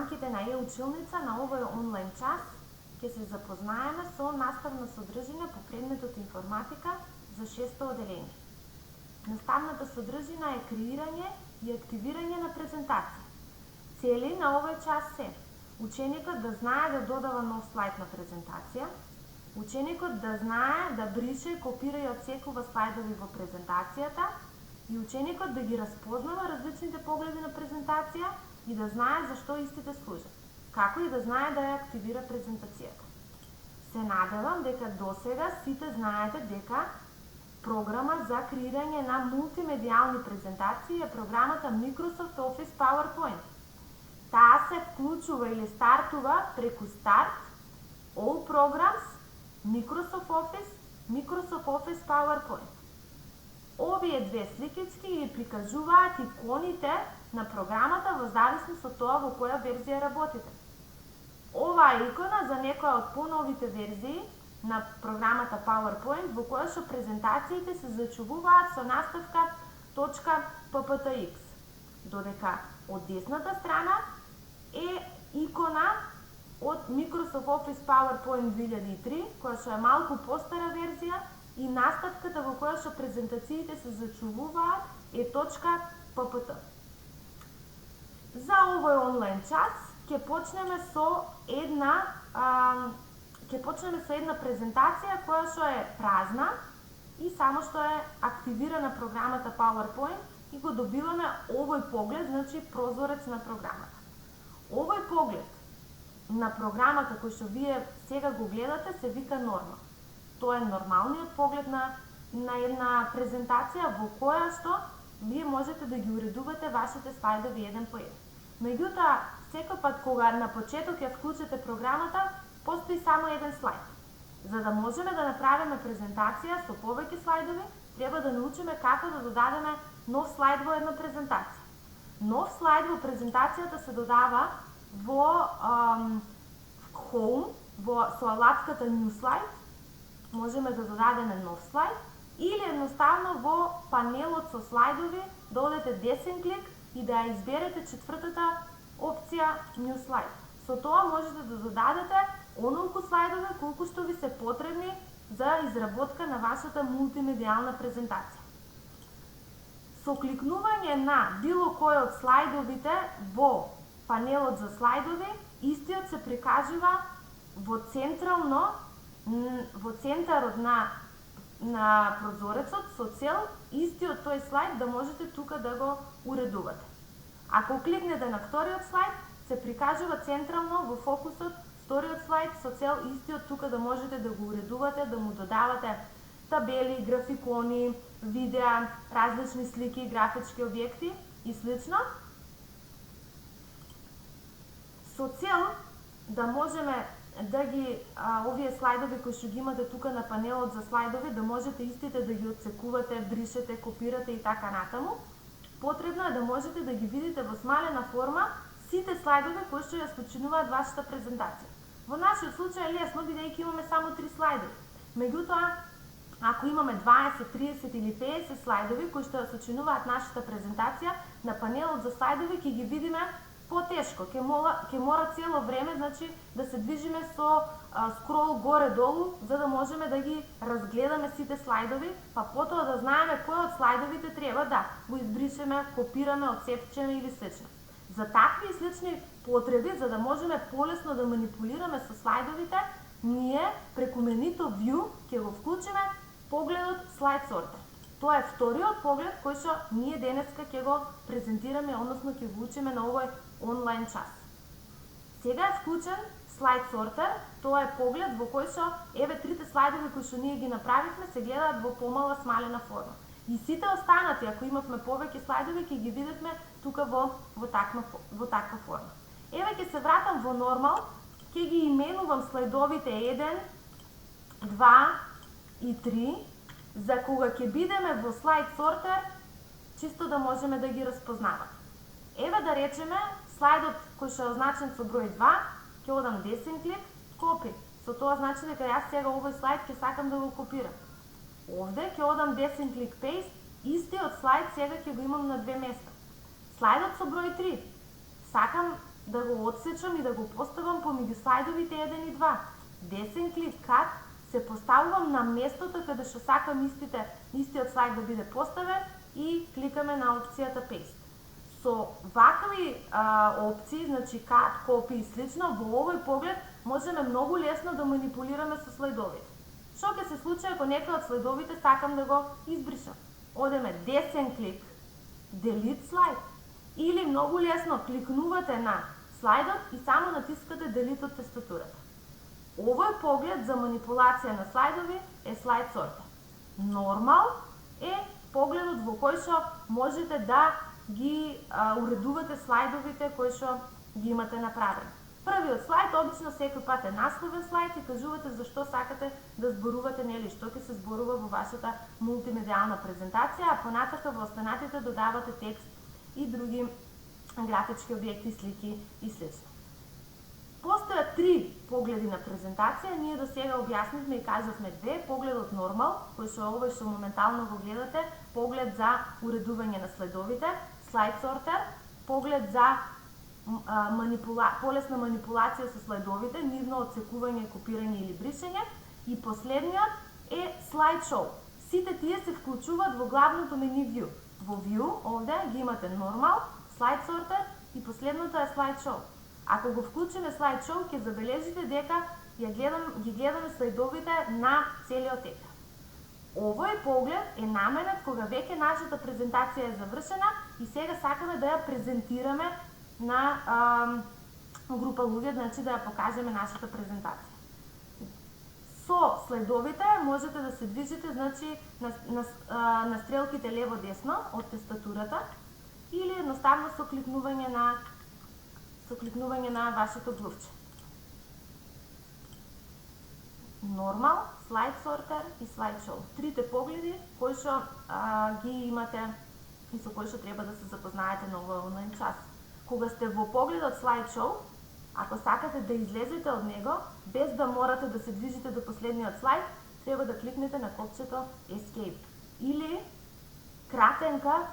рамките на e-училница на овој онлайн час ќе се запознаеме со наставна содржина по предметот информатика за 6-то оделение. Наставната содржина е креирање и активирање на презентација. Цели на овој час се ученикот да знае да додава нов слайд на презентација, ученикот да знае да брише, копира и отсекува слайдови во презентацијата и ученикот да ги разпознава различните погледи на презентација и да знае зашто истите служат, како и да знае да ја активира презентацијата. Се надевам дека досега сите знаете дека програма за креирање на мултимедијални презентации е програмата Microsoft Office PowerPoint. Таа се вклучува или стартува преку Start, All Programs, Microsoft Office, Microsoft Office PowerPoint. Овие две сликички ги прикажуваат иконите на програмата во зависност од тоа во која верзија работите. Оваа икона за некоја од поновите верзии на програмата PowerPoint во која што презентациите се зачувуваат со наставка .pptx, додека од десната страна е икона од Microsoft Office PowerPoint 2003, која што е малку постара верзија, и наставката во која што презентациите се зачувуваат е .ppt. За овој онлайн час ќе почнеме со една презентација која што е празна и само што е активирана програмата PowerPoint и го добиваме овој поглед, значи прозорец на програмата. Овој поглед на програмата кој што вие сега го гледате се вика норма. Тоа е нормалниот поглед на една презентација во која што вие можете да ги уредувате вашите слайдови еден по еден. Меѓутоа, секој пат кога на почеток ја вклучите програмата, постои само еден слайд. За да можеме да направиме презентација со повеќе слайдови, треба да научиме како да додадеме нов слайд во една презентација. Нов слайд во презентацијата се додава во Home, со алатката New Slide, можеме да додадеме нов слайд, или едноставно во панелот со слайдови да одете десен клик и да ја изберете четвртата опција New Slide. Со тоа можете да додадете онолку слайдови колку што ви се потребни за изработка на вашата мултимедијална презентација. Со кликнување на било кој од слайдовите во панелот за слайдови, истиот се прикажува во центарот на прозорецот со цел истиот тој слайд да можете тука да го уредувате. Ако кликнете на вториот слайд, се прикажува централно во фокусот вториот слайд со цел истиот тука да можете да го уредувате, да му додавате табели, графикони, видеа, различни слики, графички објекти и слично. Со цел да можеме да ги овие слайдови кои што ги имате тука на панелот за слайдови, да можете истите да ги отсекувате, бришете, копирате и така натаму, потребно е да можете да ги видите во смалена форма сите слайдови кои што ја сочинуваат вашата презентација. Во нашиот случај е лесно, бидејќи имаме само 3 слайдови. Меѓутоа, ако имаме 20, 30 или 50 слайдови кои што ја сочинуваат нашата презентација, на панелот за слайдови ќе ги видиме потешко, ќе мора цело време, значи да се движиме со скрол горе-долу, за да можеме да ги разгледаме сите слайдови, па потоа да знаеме кој од слайдовите треба да го избришеме, копираме, отсечеме или слично. За такви и слични потреби, за да можеме полесно да манипулираме со слайдовите, ние преку менито View ќе го вклучиме погледот Slide Sorter. Тоа е вториот поглед кој што ние денеска ќе го презентираме, односно ќе го учиме на овој онлайн час. Сега е вклучен Slide Sorter, тоа е поглед во кој што еве трите слайдови кои што ние ги направивме се гледаат во помала смалена форма. И сите останати, ако имавме повеќе слайдови, ќе ги видевме тука во таква форма. Еве ќе се вратам во нормал, ќе ги именувам слайдовите 1, 2 и 3, за кога ќе бидеме во Slide Sorter, чисто да можеме да ги разпознаваме. Еве да речеме, слайдот кој што е означен со број 2, ќе одам десен клик, копи. Со тоа значи дека јас сега овој слайд ќе сакам да го копирам. Овде ќе одам десен клик paste, истиот слайд сега ќе го имам на две места. Слайдот со број 3. Сакам да го отсечам и да го поставам помеѓу слайдовите 1 и 2. Десен клик Cut, се поставувам на местото каде што сакам истиот слайд да биде поставен и кликаме на опцијата Paste. Со вакви опции, значи Cut, Copy и слично, во овој поглед можеме многу лесно да манипулираме со слайдовите. Што ќе се случи ако некој од слайдовите сакам да го избришам? Одеме десен клик, Delete слайд, или многу лесно кликнувате на слайдот и само натискате Delete од тастатурата. Овој поглед за манипулација на слайдови е Slide Sorter. Normal е погледот во кој што можете да ги уредувате слайдовите кои што ги имате направени. Првиот слайд обично секој пат е насловен слайд и кажувате зашто сакате да зборувате, нели, што ќе се зборува во вашата мултимедијална презентација, а понатака во останатите додавате текст и други графички објекти, слики и слично. Постојат 3 погледи на презентација, ние до сега објаснивме и кажавме 2, погледот нормал, кој што овој што моментално го гледате, поглед за уредување на следовите, Slide Sorter, поглед за полесна манипулација со слайдовите, нивно отсекување, копирање или бришење, и последниот е Slide Show. Сите тие се вклучуваат во главното мени View. Во View овде ги имате Normal, Slide Sorter и последното е Slide Show. Ако го вклучиме Slide Show, ќе забележите дека ги гледаме слайдовите на целиот екран. Овој поглед е наменет кога веќе нашата презентација е завршена и сега сакаме да ја презентираме на група луѓе, значи да ја покажеме нашата презентација. Со слайдовите можете да се движите, значи на стрелките лево-десно од тастатурата или едноставно со кликнување на вашето глувче. Normal, Slide Sorter и Slide Show. Трите погледи кои што ги имате и со кои што треба да се запознаете на овој онлайн час. Кога сте во погледот Slide Show, ако сакате да излезете од него, без да морате да се движите до последниот слайд, треба да кликнете на копчето Escape. Или кратенка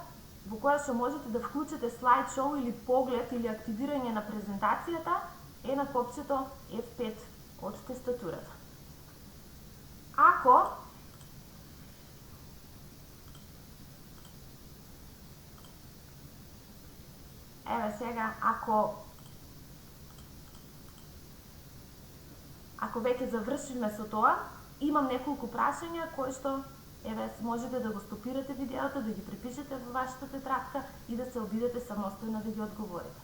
во која што можете да вклучите Slide Show или поглед или активирање на презентацијата е на копчето F5 од тастатурата. Ако веќе завршиме со тоа, имам неколку прашања кои што можете да го стопирате видеото, да ги препишете во вашата тетрадка и да се обидете самостојно да ги одговорите.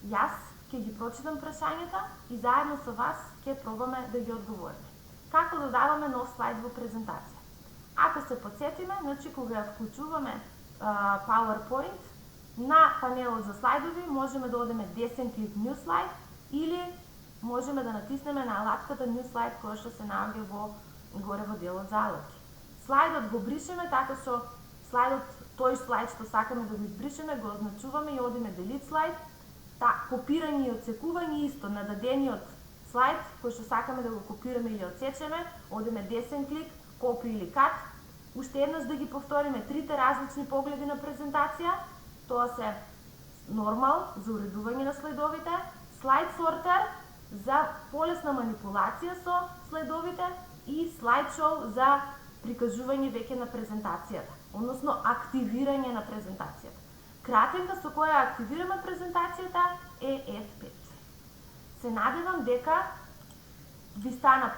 Јас ќе ги прочитам прашањата и заедно со вас ќе пробаме да ги одговориме. Како додаваме нов слайд во презентација? Ако се потсетиме, значи кога ја вклучуваме PowerPoint, на панелот за слайдови можеме да одеме десен клик New Slide или можеме да натиснеме на алатката New Slide која што се наоѓа горе во делот за алатки. Слайдот го бришеме така што тој слайд што сакаме да го избришеме го означуваме и одиме Delete Slide. Копирање и отсекување исто на дадениот слайд кој што сакаме да го копираме или отсечеме, одиме десен клик, Copy или Cut. Уште еднаш да ги повториме трите различни погледи на презентација. Тоа се Normal за уредување на слайдовите, Slide Sorter за полесна манипулација со слайдовите и Slide Show за прикажување веќе на презентацијата, односно активирање на презентацијата. Кратенка со која активираме презентацијата е F5. Се надевам дека ви стана